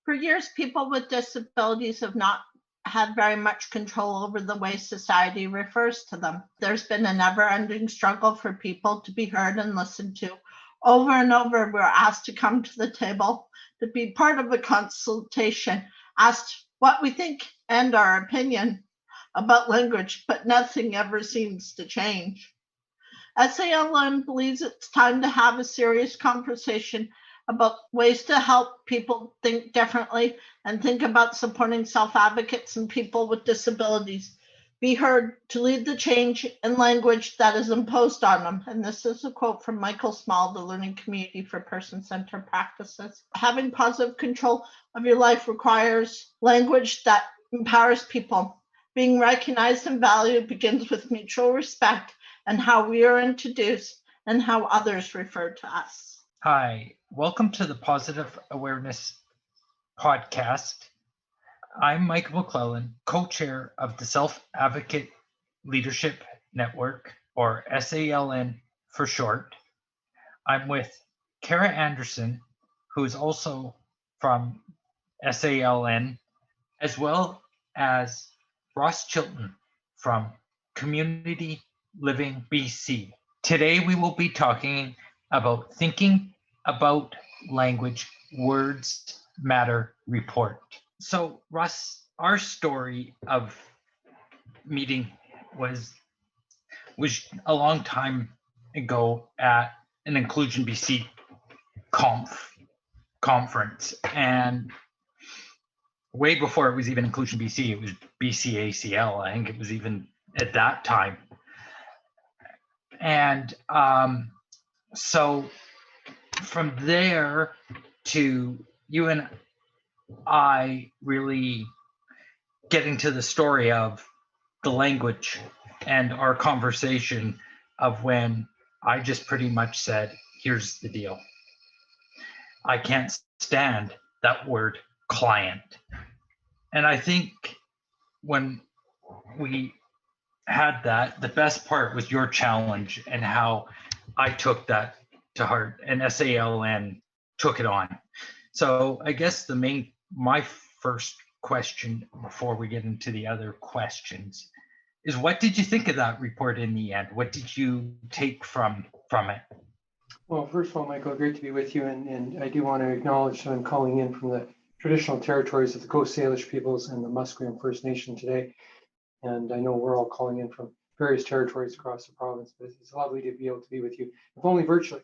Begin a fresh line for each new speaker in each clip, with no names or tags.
For years, people with disabilities have not had very much control over the way society refers to them. There's been a never-ending struggle for people to be heard and listened to. Over and over, we're asked to come to the table to be part of a consultation, asked what we think and our opinion about language, but nothing ever seems to change. SALN believes it's time to have a serious conversation about ways to help people think differently and think about supporting self-advocates and people with disabilities be heard to lead the change in language that is imposed on them. And this is a quote from Michael Small, the Learning Community for Person-Centered Practices. Having positive control of your life requires language that empowers people. Being recognized and valued begins with mutual respect and how we are introduced and how others refer to us.
Hi, welcome to the Positive Awareness Podcast. I'm Michael McLellan, co-chair of the Self-Advocate Leadership Network, or SALN for short. I'm with Kara Anderson, who is also from SALN, as well as Ross Chilton from Community Living BC. Today we will be talking about thinking about language, words matter report. So Russ, our story of meeting was a long time ago at an Inclusion BC conference, and way before it was even Inclusion BC, it was BCACL. I think it was even at that time. And so from there to you and I really getting to the story of the language and our conversation of when I just pretty much said, here's the deal. I can't stand that word client. And I think when we had that, the best part was your challenge and how I took that to heart, and SALN took it on. So I guess my first question before we get into the other questions is, what did you think of that report in the end? What did you take from it?
Well, first of all, Michael, great to be with you, and I do want to acknowledge that I'm calling in from the traditional territories of the Coast Salish peoples and the Musqueam First Nation today. And I know we're all calling in from various territories across the province, but it's lovely to be able to be with you, if only virtually.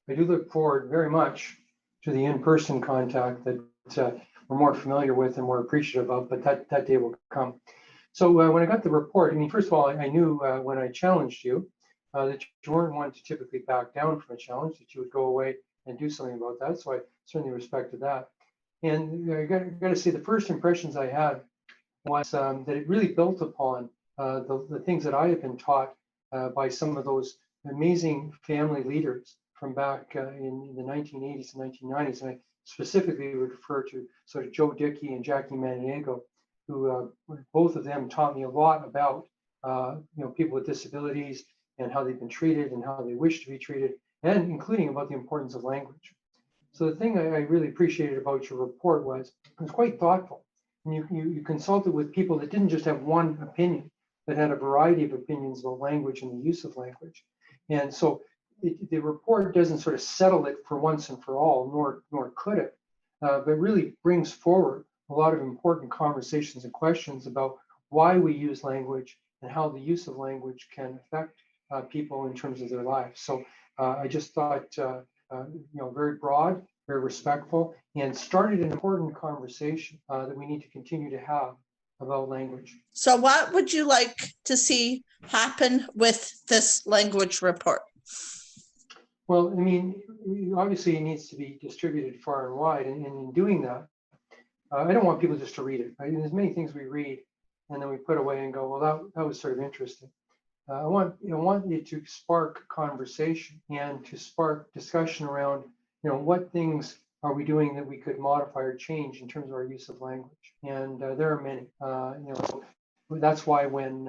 I do look forward very much to the in-person contact that we're more familiar with and more appreciative of, but that day will come. So when I got the report, I mean, first of all, I knew when I challenged you that you weren't one to typically back down from a challenge, that you would go away and do something about that. So I certainly respected that. And I got to say, the first impressions I had was that it really built upon the things that I had been taught by some of those amazing family leaders from back in the 1980s and 1990s. And I specifically would refer to sort of Joe Dickey and Jackie Maniego, who both of them taught me a lot about people with disabilities and how they've been treated and how they wish to be treated, and including about the importance of language. So the thing I really appreciated about your report was it was quite thoughtful. And you consulted with people that didn't just have one opinion, but had a variety of opinions about language and the use of language. And so the report doesn't sort of settle it for once and for all, nor could it, but really brings forward a lot of important conversations and questions about why we use language and how the use of language can affect people in terms of their lives. So I just thought, very broad, very respectful, and started an important conversation that we need to continue to have about language.
So what would you like to see happen with this language report?
Well, I mean, obviously it needs to be distributed far and wide, and in doing that, I don't want people just to read it, right? And there's many things we read and then we put away and go, well, that was sort of interesting. I want it to spark conversation and to spark discussion around, what things are we doing that we could modify or change in terms of our use of language? And there are many. That's why when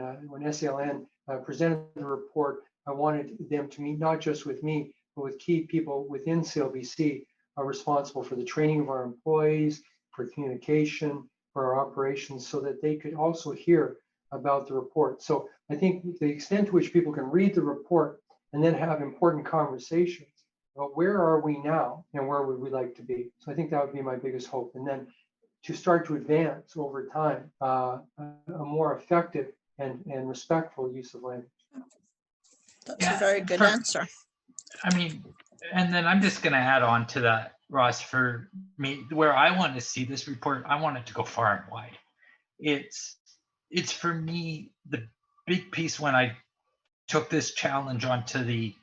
SALN presented the report, I wanted them to meet not just with me, but with key people within CLBC responsible for the training of our employees for communication, for our operations, so that they could also hear about the report. So I think the extent to which people can read the report and then have important conversations about where are we now and where would we like to be. So I think that would be my biggest hope. And then to start to advance over time a more effective and respectful use of language.
That's a very good answer.
I mean, and then I'm just going to add on to that, Ross, for me, where I want to see this report, I want it to go far and wide. It's for me, the big piece when I took this challenge onto the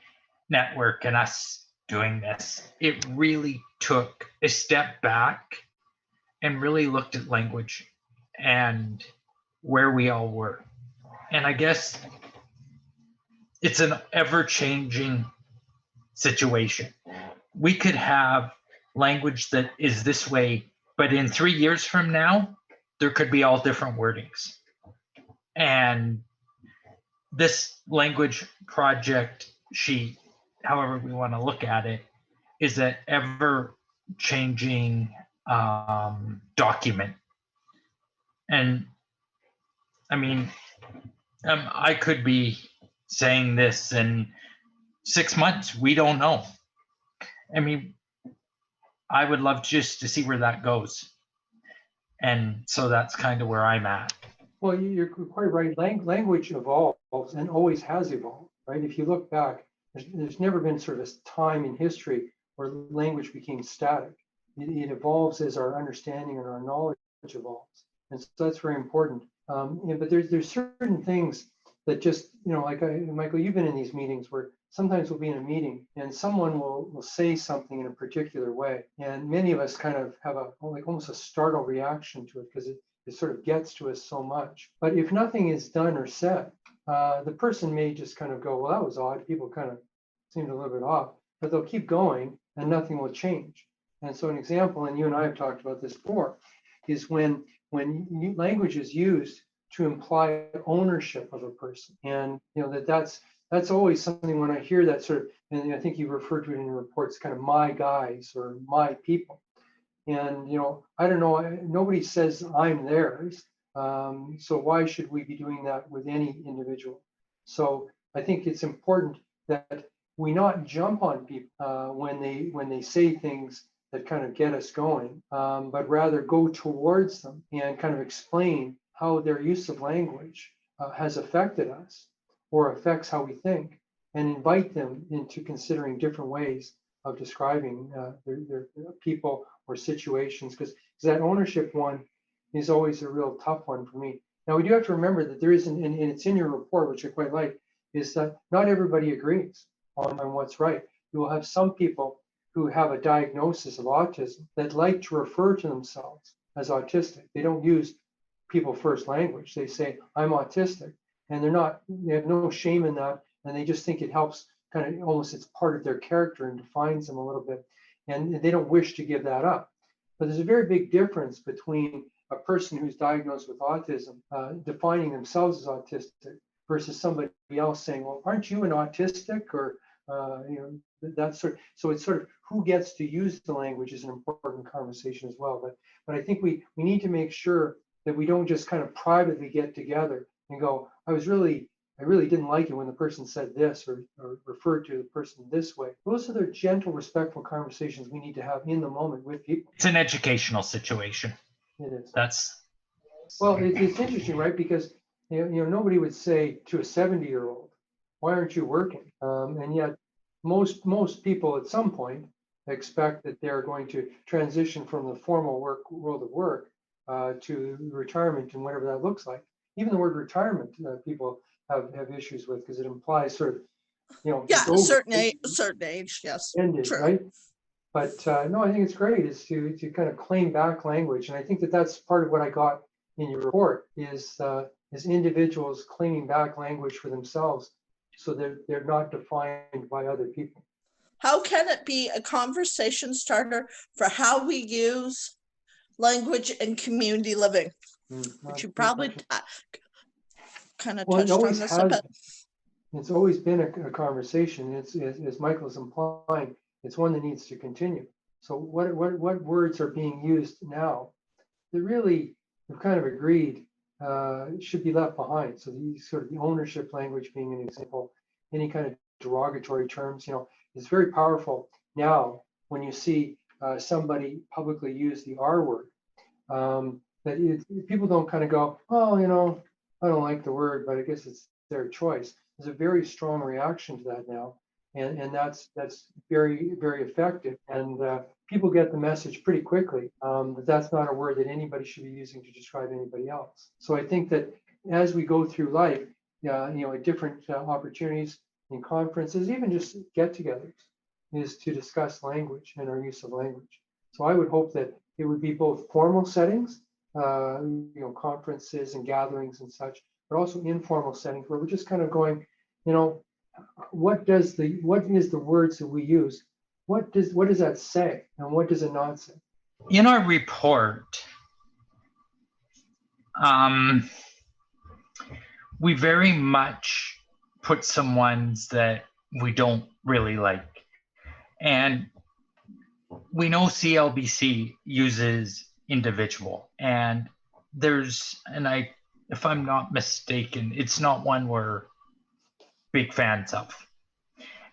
network and us doing this, it really took a step back and really looked at language and where we all were. And I guess it's an ever-changing situation. We could have language that is this way, but in 3 years from now, there could be all different wordings. And this language project sheet, however we want to look at it, is an ever-changing document. And I mean, I could be saying this in 6 months. We don't know. I mean, I would love just to see where that goes. And so that's kind of where I'm at.
Well, you're quite right. Language evolves and always has evolved, right? If you look back, there's never been sort of a time in history where language became static. It evolves as our understanding and our knowledge evolves. And so that's very important. But there's certain things that just, like Michael, you've been in these meetings where sometimes we'll be in a meeting and someone will say something in a particular way. And many of us kind of have almost a startle reaction to it because it sort of gets to us so much. But if nothing is done or said, the person may just kind of go, well, that was odd. People kind of seemed a little bit off, but they'll keep going and nothing will change. And so an example, and you and I have talked about this before, is when language is used to imply ownership of a person. And that's always something when I hear that sort of, and I think you referred to it in your reports, kind of my guys or my people. And, I don't know, nobody says I'm theirs. So why should we be doing that with any individual? So I think it's important that we not jump on people when they say things that kind of get us going, but rather go towards them and kind of explain how their use of language has affected us or affects how we think, and invite them into considering different ways of describing their people or situations, because that ownership one is always a real tough one for me. Now, we do have to remember that there isn't, and it's in your report, which I quite like, is that not everybody agrees on what's right. You will have some people who have a diagnosis of autism that like to refer to themselves as autistic. They don't use people first language. They say, I'm autistic. And they have no shame in that. And they just think it helps kind of almost, it's part of their character and defines them a little bit. And they don't wish to give that up. But there's a very big difference between a person who's diagnosed with autism, defining themselves as autistic, versus somebody else saying, well, aren't you an autistic? Or, that sort of, so it's sort of who gets to use the language is an important conversation as well. But I think we need to make sure that we don't just kind of privately get together and go, I really didn't like it when the person said this or referred to the person this way. Those are the gentle, respectful conversations we need to have in the moment with people.
It's an educational situation.
It is.
Well,
it's interesting, right? Because nobody would say to a 70-year-old, why aren't you working? And yet most people at some point expect that they're going to transition from the formal world of work to retirement and whatever that looks like. Even the word retirement, people have issues with, because it implies sort of,
a certain age, yes.
Ended,
true.
Right? But no, I think it's great is to kind of claim back language. And I think that's part of what I got in your report is individuals claiming back language for themselves so that they're not defined by other people.
How can it be a conversation starter for how we use language in community living? Which you probably kind of touched on this a bit.
It's always been a conversation. It's as Michael's implying, it's one that needs to continue. So what words are being used now that really we've kind of agreed should be left behind. So these sort of the ownership language being an example, any kind of derogatory terms, is very powerful now when you see somebody publicly use the R word. People don't kind of go, oh, I don't like the word, but I guess it's their choice. There's a very strong reaction to that now, and that's very, very effective. And people get the message pretty quickly that that's not a word that anybody should be using to describe anybody else. So I think that as we go through life, at different opportunities in conferences, even just get-togethers, is to discuss language and our use of language. So I would hope that it would be both formal settings, conferences and gatherings and such, but also informal settings where we're just kind of going, what is the words that we use? What does that say, and what does it not say?
In our report, we very much put some ones that we don't really like. And we know CLBC uses individual, and if I'm not mistaken, it's not one we're big fans of.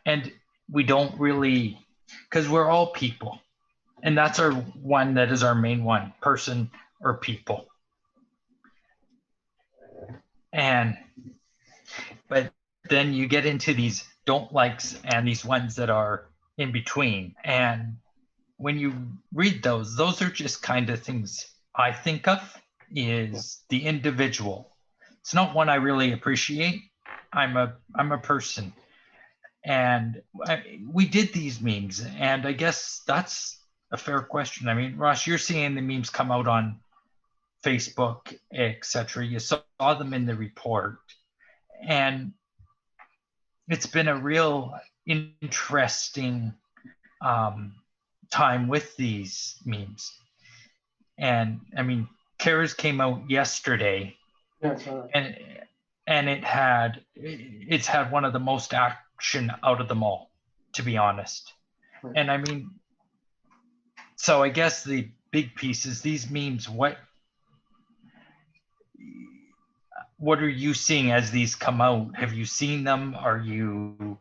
And we don't really, because we're all people. And that's our one that is our main one, person or people. But then you get into these don't likes and these ones that are in between. And when you read those are just kind of things I think of is the individual. It's not one I really appreciate. I'm a person. And we did these memes, and I guess that's a fair question. I mean, Ross, you're seeing the memes come out on Facebook, etc. You saw them in the report, and it's been a real interesting time with these memes. And I mean, Kara's came out yesterday, and it's had one of the most action out of them all, to be honest. Right. And I mean, so I guess the big piece is these memes. What are you seeing as these come out? Have you seen them? Are you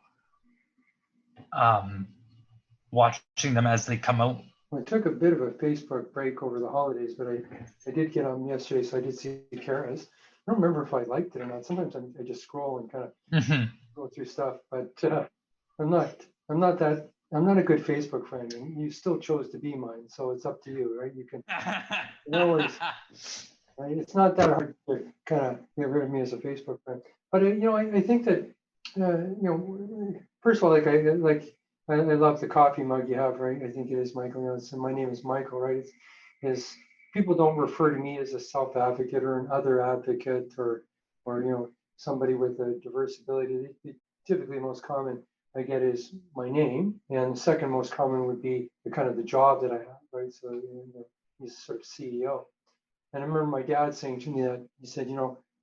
watching them as they come out?
Well, I took a bit of a Facebook break over the holidays, but I did get on yesterday, so I did see Kara's. I don't remember if I liked it or not. Sometimes I just scroll and kind of go through stuff, but I'm not a good Facebook friend, and you still chose to be mine, so it's up to you, right? You can always, right? It's not that hard to kind of get rid of me as a Facebook friend, but I think that first of all, I love the coffee mug you have, right? I think it is Michael. And my name is Michael, right? Is people don't refer to me as a self-advocate or an other advocate or somebody with a diverse ability. Typically, the most common I get is my name, and the second most common would be the job that I have, right? So he's sort of CEO. And I remember my dad saying to me that he said,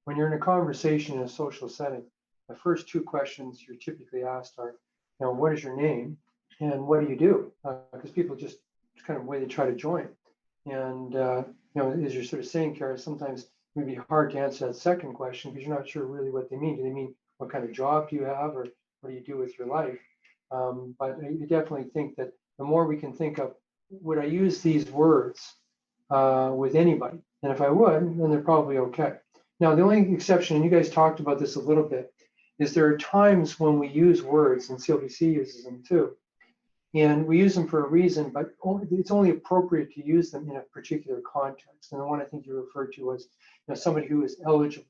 when you're in a conversation in a social setting, the first two questions you're typically asked are, what is your name and what do you do? Because people just kind of way they try to join. And as you're sort of saying, Kara, sometimes it may be hard to answer that second question because you're not sure really what they mean. Do they mean what kind of job do you have, or what do you do with your life? But I definitely think that the more we can think of, would I use these words with anybody? And if I would, then they're probably okay. Now, the only exception, and you guys talked about this a little bit, is there are times when we use words, and CLBC uses them too, and we use them for a reason, but it's only appropriate to use them in a particular context. And the one I think you referred to was somebody who is eligible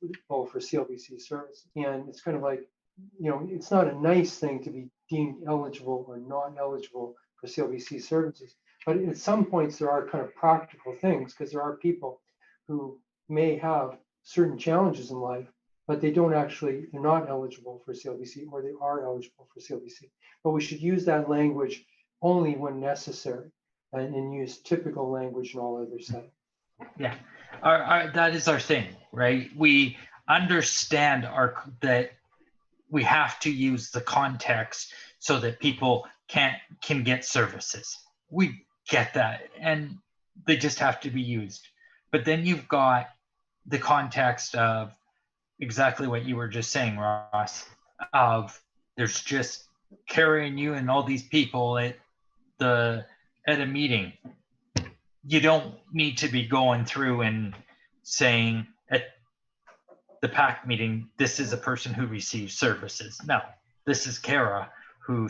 for CLBC services. And it's kind of like, it's not a nice thing to be deemed eligible or not eligible for CLBC services. But at some points, there are kind of practical things, because there are people who may have certain challenges in life, but they're not eligible for CLBC, or they are eligible for CLBC. But we should use that language only when necessary, and use typical language in all other settings.
Yeah, that is our thing, right? We understand that we have to use the context so that people can get services. We get that, and they just have to be used. But then you've got the context of exactly what you were just saying, Ross, of there's just carrying you and all these people at a meeting. You don't need to be going through and saying at the PAC meeting, this is a person who receives services. No, this is Kara who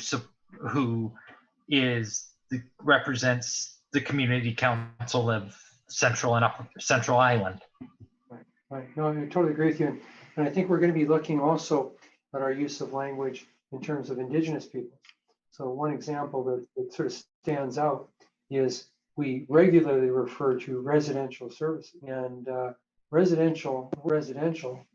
represents the community council of Central and Upper Central Island.
Right. No, I totally agree with you. And I think we're going to be looking also at our use of language in terms of Indigenous people. So one example that sort of stands out is we regularly refer to residential services, and residential,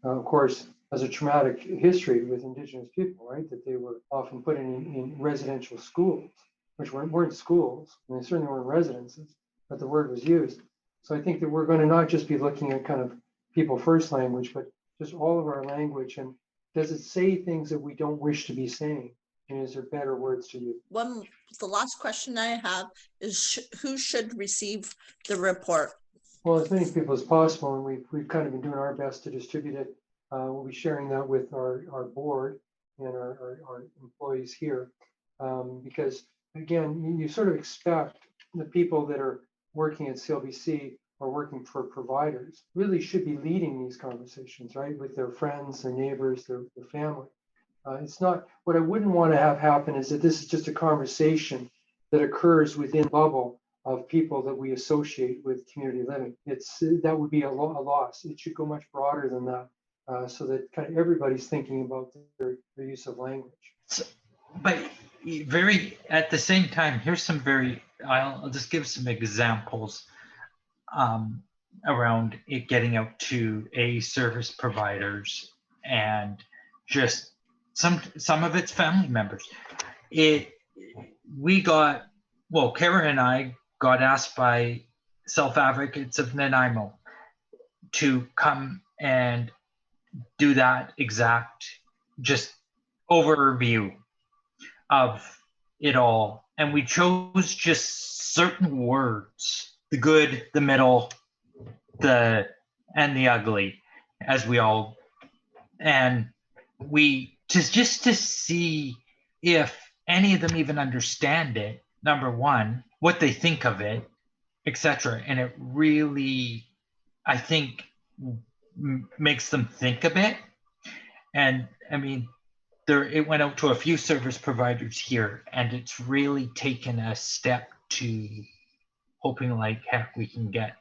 of course, has a traumatic history with Indigenous people, right? That they were often put in residential schools, which weren't schools, and they certainly weren't residences, but the word was used. So I think that we're going to not just be looking at kind of people first language, but just all of our language. And does it say things that we don't wish to be saying? And is there better words to use?
The last question I have is who should receive the report?
Well, as many people as possible, and we've kind of been doing our best to distribute it. We'll be sharing that with our board and our employees here, because again, you sort of expect the people that are working at CLBC or working for providers really should be leading these conversations, right, with their friends, their neighbors, their family. It's not, what I wouldn't want to have happen is that this is just a conversation that occurs within a bubble of people that we associate with community living. That would be a loss. It should go much broader than that, so that kind of everybody's thinking about their use of language.
But at the same time, here's I'll just give some examples around it getting out to service providers and just some of its family members. Kara and I got asked by self-advocates of Nanaimo to come and do that exact just overview of it all. And we chose just certain words, the good, the middle, and the ugly, and we just to see if any of them even understand it, number one, what they think of it, etc. And it really, I think, makes them think a bit. And I mean, it went out to a few service providers here, and it's really taken a step to hoping like heck we can get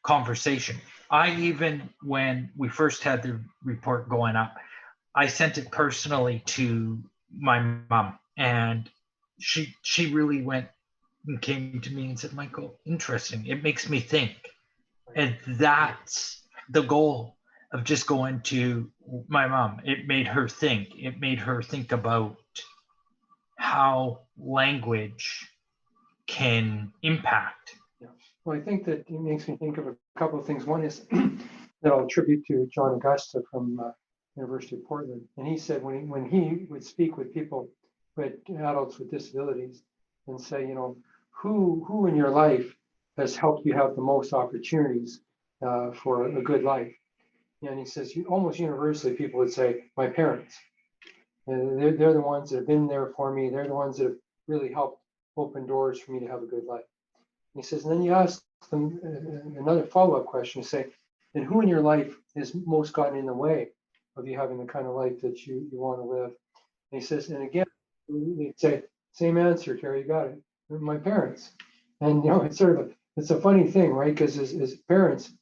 conversation. When we first had the report going up, I sent it personally to my mom, and she really went and came to me and said, Michael, interesting. It makes me think. And that's the goal of just going to my mom. It made her think. It made her think about how language can impact.
Yeah. Well, I think that it makes me think of a couple of things. One is that I'll attribute to John Augusta from University of Portland. And he said when he would speak with people, with adults with disabilities, and say, who in your life has helped you have the most opportunities for a good life? And he says, almost universally, people would say, my parents. And they're the ones that have been there for me. They're the ones that have really helped open doors for me to have a good life. And he says, and then you ask them another follow-up question, you say, and who in your life has most gotten in the way of you having the kind of life that you want to live? And he says, and again, they'd say, same answer, Terry, you got it. My parents. And it's a funny thing, right? Because as parents,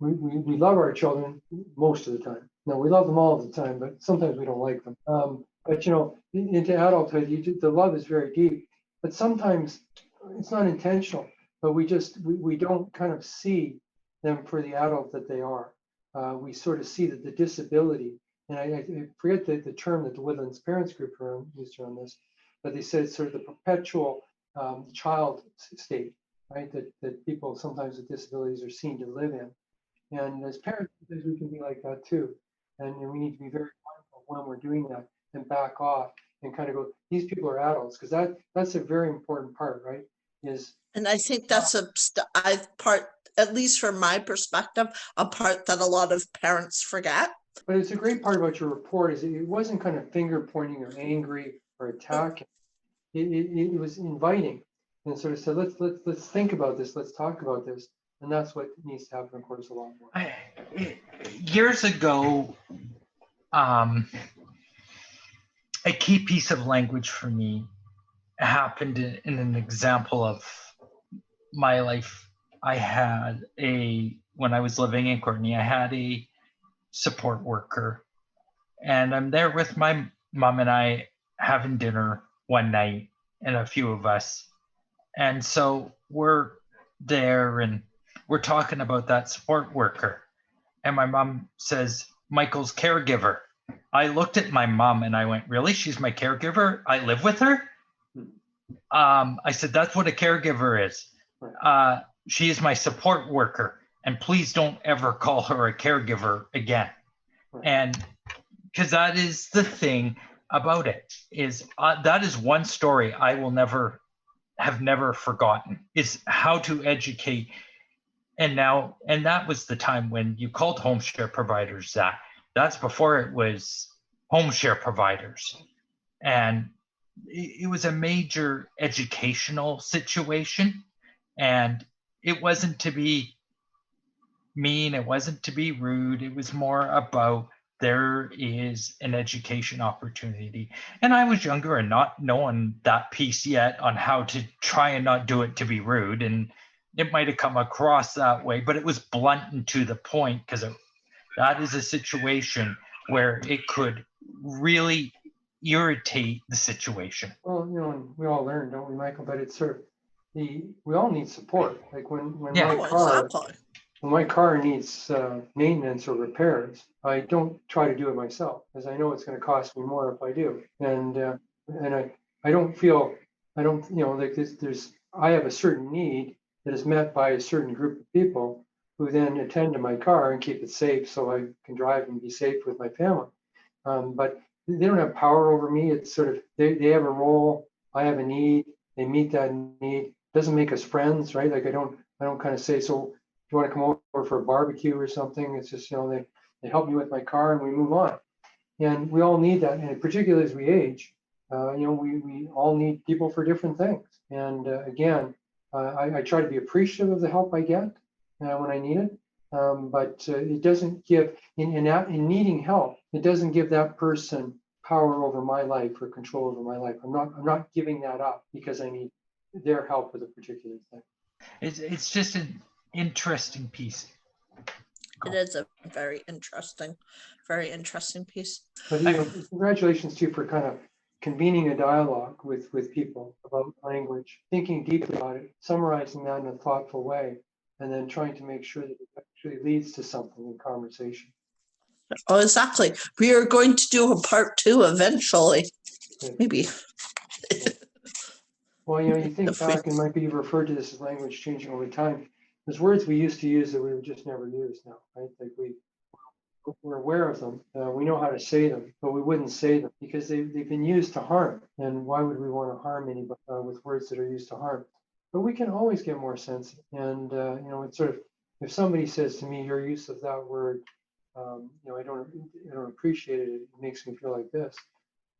we love our children most of the time. No, we love them all the time, but sometimes we don't like them. But into adulthood, the love is very deep. But sometimes it's not intentional. But we don't kind of see them for the adult that they are. We sort of see that the disability, and I forget the term that the Woodlands Parents Group used around this, but they said it's sort of the perpetual child state, right? That people sometimes with disabilities are seen to live in. And as parents, we can be like that too. And we need to be very mindful when we're doing that and back off and kind of go, these people are adults, because that's a very important part, right? Is
And I think that's part, at least from my perspective, a part that a lot of parents forget.
But it's a great part about your report is it wasn't kind of finger pointing or angry or attacking. It was inviting and sort of said, let's think about this, let's talk about this. And that's what needs to happen, of course, a lot more.
Years ago, a key piece of language for me happened in an example of my life. When I was living in Courtenay, I had a support worker, and I'm there with my mom and I having dinner one night, and a few of us. And so we're there and we're talking about that support worker. And my mom says, Michael's caregiver. I looked at my mom and I went, really? She's my caregiver? I live with her? I said, that's what a caregiver is. She is my support worker. And please don't ever call her a caregiver again. And because that is the thing about it, is that is one story I will never forgotten, is how to educate. And that was the time when you called home share providers that. That's before it was home share providers. And it was a major educational situation. And it wasn't to be mean, it wasn't to be rude. It was more about there is an education opportunity. And I was younger and not knowing that piece yet on how to try and not do it to be rude. And it might have come across that way, but it was blunt and to the point, because that is a situation where it could really irritate the situation.
Well, we all learn, don't we, Michael? But it's sort of we all need support. Like when my car needs maintenance or repairs, I don't try to do it myself because I know it's going to cost me more if I do. And I don't feel, like I have a certain need that is met by a certain group of people who then attend to my car and keep it safe so I can drive and be safe with my family. But they don't have power over me. It's sort of, they have a role, I have a need, they meet that need. It doesn't make us friends, right? Like I don't kind of say, so you want to come over for a barbecue or something? It's just, they help me with my car and we move on. And we all need that. And particularly as we age, we all need people for different things. And again, I try to be appreciative of the help I get when I need it. But it doesn't give, in needing help, it doesn't give that person power over my life or control over my life. I'm not giving that up because I need their help with a particular thing.
It's just an interesting piece.
It is a very interesting piece.
But congratulations to you for kind of convening a dialogue with people about language, thinking deeply about it, summarizing that in a thoughtful way, and then trying to make sure that it actually leads to something in conversation.
Oh, exactly. We are going to do a part 2 eventually. Okay. Maybe.
Well, you think back, and might be referred to this as language changing over time. There's words we used to use that we would just never use now, right? Like we're aware of them. We know how to say them, but we wouldn't say them because they've been used to harm. And why would we want to harm anybody with words that are used to harm? But we can always get more sensitive. And, it's sort of, if somebody says to me, your use of that word, I don't appreciate it. It makes me feel like this.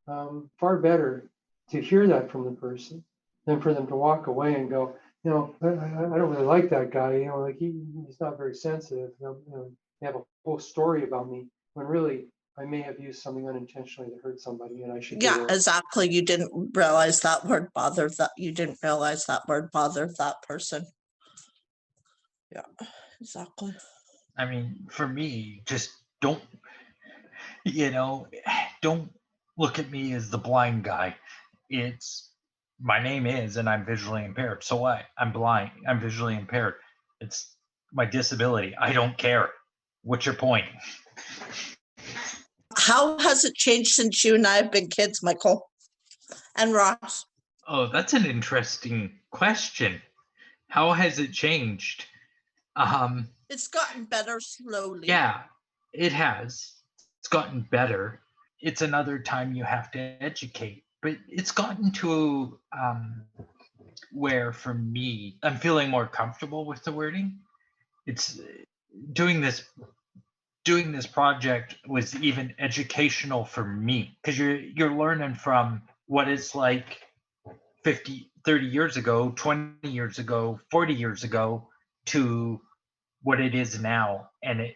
Far better to hear that from the person than for them to walk away and go, I don't really like that guy. Like he's not very sensitive. They have a whole story about me when really I may have used something unintentionally that hurt somebody, and I should.
Yeah, exactly. You didn't realize that word bothered that. You didn't realize that word bothered that person. Yeah, exactly.
I mean, for me, just don't look at me as the blind guy. My name is, and I'm visually impaired. So what? I'm blind. I'm visually impaired. It's my disability. I don't care. What's your point?
How has it changed since you and I have been kids, Michael and Ross?
Oh, that's an interesting question. How has it changed?
It's gotten better slowly.
Yeah, it has. It's gotten better. It's another time you have to educate, but it's gotten to where, for me, I'm feeling more comfortable with the wording. It's doing this project was even educational for me, because you're learning from what it's like 50, 30 years ago, 20 years ago, 40 years ago, to what it is now. And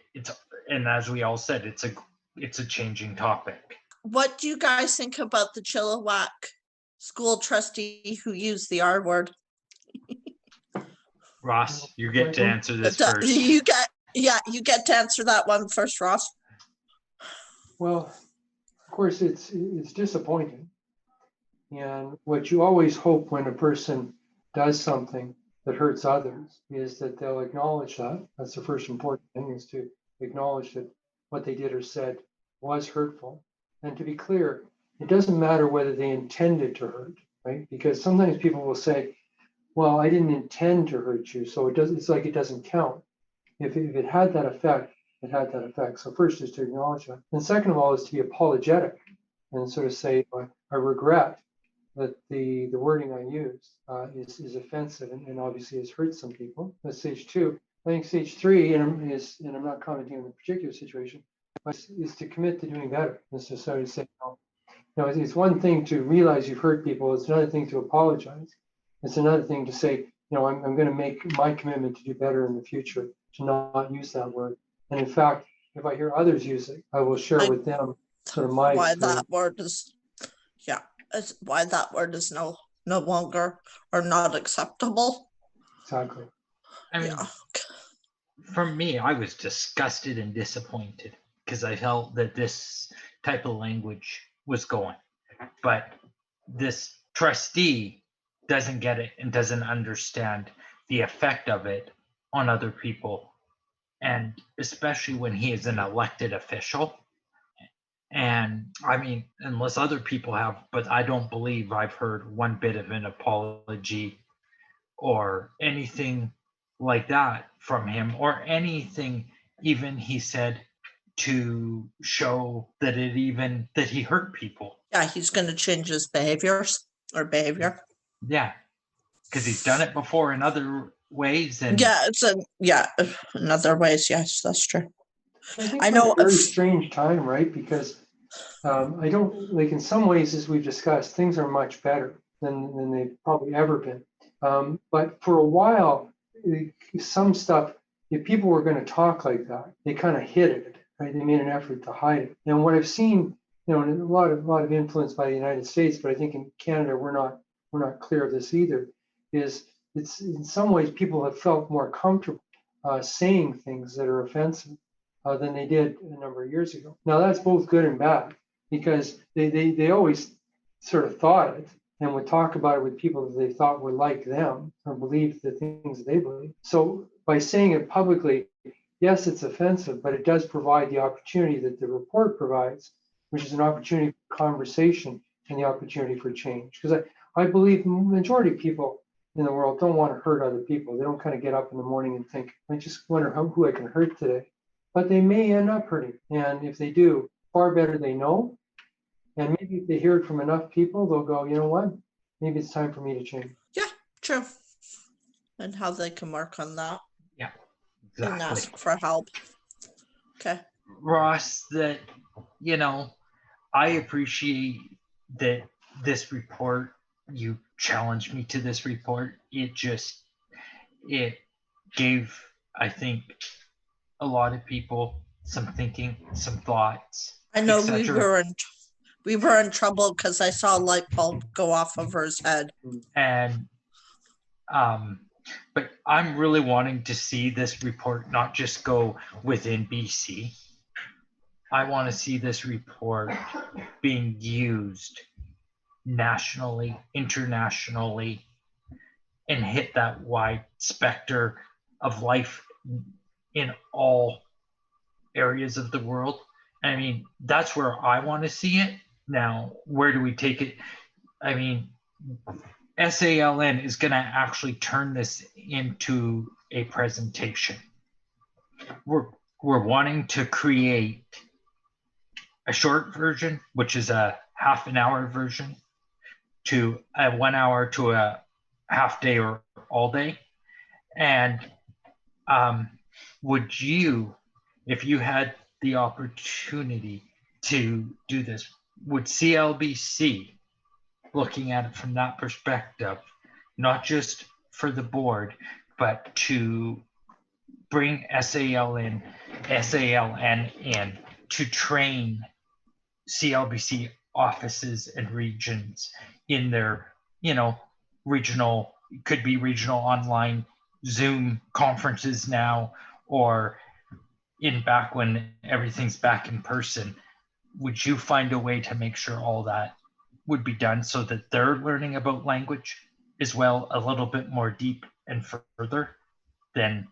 and as we all said, it's a changing topic.
What do you guys think about the Chilliwack school trustee who used the R word?
Ross, you get to answer this first.
You get to answer that one first, Ross.
Well, of course, it's disappointing. And what you always hope when a person does something that hurts others is that they'll acknowledge that. That's the first important thing, is to acknowledge that what they did or said was hurtful. And to be clear, it doesn't matter whether they intended to hurt, right? Because sometimes people will say, well, I didn't intend to hurt you, so it's like it doesn't count. If it had that effect, it had that effect. So first is to acknowledge that. And second of all is to be apologetic and sort of say, I regret that the wording I used is offensive and obviously has hurt some people. That's stage two. I think stage three, and I'm not commenting on the particular situation, is to commit to doing better. Is to sort of say, it's one thing to realize you've hurt people. It's another thing to apologize. It's another thing to say, I'm going to make my commitment to do better in the future, to not use that word. And in fact, if I hear others use it, I will share with them sort of my
why
experience.
Why that word is no longer or not acceptable.
Exactly.
I mean, for me, I was disgusted and disappointed because I felt that this type of language was going. But this trustee doesn't get it and doesn't understand the effect of it on other people. And especially when he is an elected official. And I mean, unless other people have, but I don't believe I've heard one bit of an apology or anything like that from him, or anything even he said to show that that he hurt people.
Yeah, he's going to change his behavior.
Yeah, because he's done it before in other ways. And
in other ways, yes, that's true.
I know it's a very strange time, right? Because I don't, like, in some ways, as we've discussed, things are much better than they've probably ever been. But for a while, some stuff, if people were going to talk like that, they kind of hid it, right? They made an effort to hide it. And what I've seen, and a lot of influence by the United States, but I think in Canada we're not clear of this either, is it's in some ways people have felt more comfortable saying things that are offensive than they did a number of years ago. Now that's both good and bad, because they always sort of thought it and would talk about it with people that they thought were like them or believed the things that they believe. So by saying it publicly, yes, it's offensive, but it does provide the opportunity that the report provides, which is an opportunity for conversation and the opportunity for change. Because I believe the majority of people in the world don't want to hurt other people. They don't kind of get up in the morning and think, I just wonder who I can hurt today. But they may end up hurting. And if they do, far better they know. And maybe if they hear it from enough people, they'll go, you know what? Maybe it's time for me to change.
Yeah, true. And how they can work on that.
Yeah, exactly.
And ask for help. Okay.
Ross, that, I appreciate that this report, you challenged me to this report. It gave, I think, a lot of people some thinking, some thoughts.
I know we were in trouble because I saw a light bulb go off over his head.
And but I'm really wanting to see this report not just go within BC. I want to see this report being used nationally, internationally, and hit that wide spectrum of life in all areas of the world. I mean, that's where I want to see it. Now, where do we take it? I mean, SALN is going to actually turn this into a presentation. We're wanting to create a short version, which is a half an hour version, to a 1 hour to a half day or all day. And would you, if you had the opportunity to do this, would CLBC, looking at it from that perspective, not just for the board, but to bring SALN in to train CLBC offices and regions in their, regional, could be regional online Zoom conferences now, or in back when everything's back in person? Would you find a way to make sure all that would be done so that they're learning about language as well, a little bit more deep and further than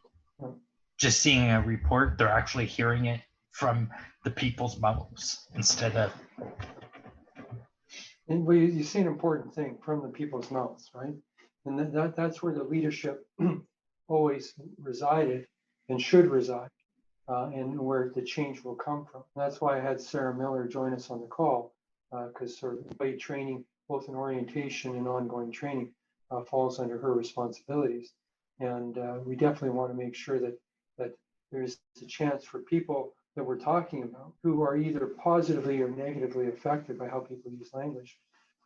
just seeing a report? They're actually hearing it from the people's mouths instead of.
And well, you say an important thing, from the people's mouths, right? And that's where the leadership always resided and should reside, and where the change will come from. That's why I had Sarah Miller join us on the call, because sort of employee training, both in orientation and ongoing training, falls under her responsibilities. And we definitely want to make sure that there's a chance for people that we're talking about who are either positively or negatively affected by how people use language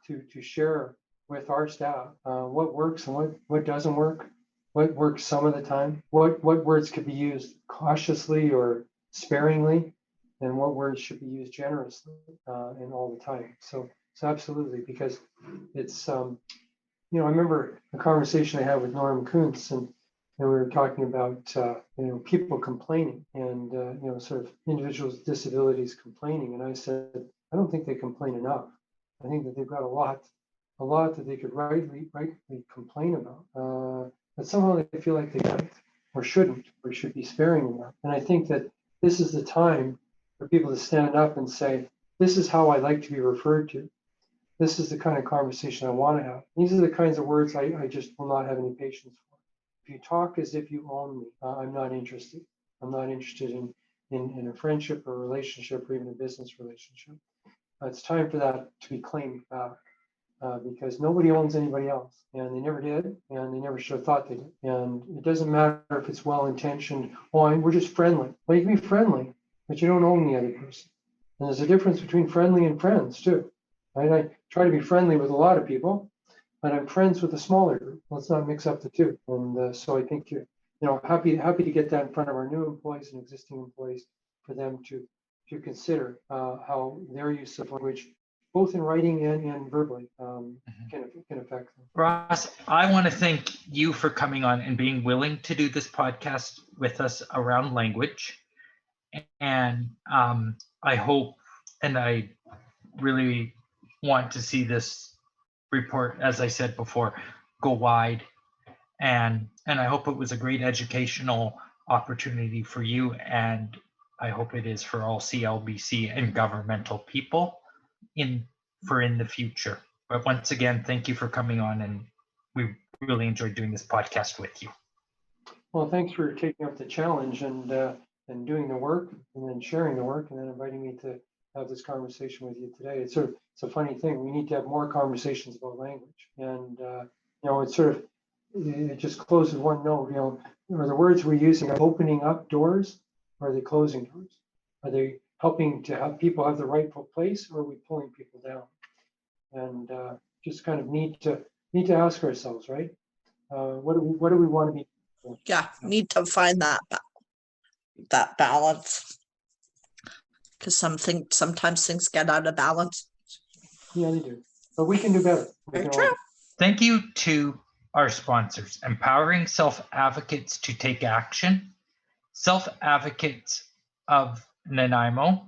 to share with our staff what works and what doesn't work, what works some of the time, what words could be used cautiously or sparingly, and what words should be used generously and all the time. So absolutely, because it's I remember a conversation I had with Norm Kuntz, and we were talking about people complaining and sort of individuals with disabilities complaining, and I said, I don't think they complain enough. I think that they've got a lot that they could rightly complain about, but somehow they feel like they can't or shouldn't or should be sparing enough. And I think that this is the time for people to stand up and say, this is how I like to be referred to. This is the kind of conversation I want to have. These are the kinds of words I just will not have any patience for. If you talk as if you own me, I'm not interested. I'm not interested in a friendship or relationship or even a business relationship. It's time for that to be claimed back, because nobody owns anybody else, and they never did, and they never should have thought they did. And it doesn't matter if it's well-intentioned. We're just friendly. Well, you can be friendly, but you don't own the other person. And there's a difference between friendly and friends too. Right? I try to be friendly with a lot of people, but I'm friends with a smaller group. Let's not mix up the two. And so I think happy to get that in front of our new employees and existing employees, for them to consider how their use of language, both in writing and verbally, can affect them.
Ross, I want to thank you for coming on and being willing to do this podcast with us around language. And I hope, and I really want to see this report, as I said before, go wide. And I hope it was a great educational opportunity for you, and I hope it is for all CLBC and governmental people in the future. But once again, thank you for coming on, and we really enjoyed doing this podcast with you.
Well, thanks for taking up the challenge and doing the work, and then sharing the work, and then inviting me to have this conversation with you today. It's a funny thing. We need to have more conversations about language, and it just closes one note. Are the words we're using opening up doors, or are they closing doors? Are they helping to have people have the rightful place, or are we pulling people down? And just kind of need to ask ourselves, right? What do we want to be?
Yeah, need to find that balance, because sometimes things get out of balance.
Yeah, they do, but we can do better.
Very true.
Thank you to our sponsors: Empowering Self-Advocates to Take Action, Self-Advocates of Nanaimo,